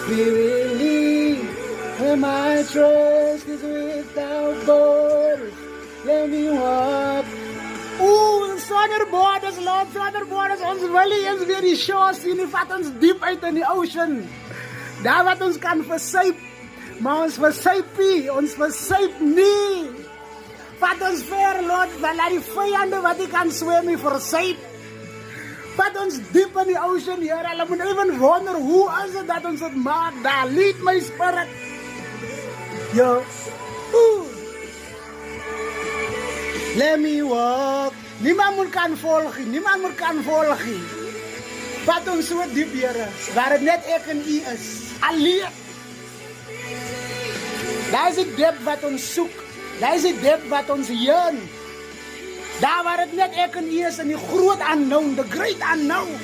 be willing, and my trust is without borders. Let me walk. Oeh, sonder borders, Lord, sonder borders. Ons wil nie eens weer die shore sien, die vat ons diep uit in die ocean. Daar wat ons kan versuip, maar ons versuip nie. Vat ons ver, Lord, dan laat die vijanden wat die kan swem nie versuip. Vat ons diep in die ocean, Heer. Hulle moet even wonder, hoe is het dat ons het maak? Daar lead my spirit. Yo. Let me walk. Niemand moet kan volg nie. Vat ons so diep, Heer, waar het net ek en U is. Alleen. Daar is die diep wat ons soek. Daar is die diep wat ons yearn. Daar waar het net ek en U is in die groot unknown, the great unknown.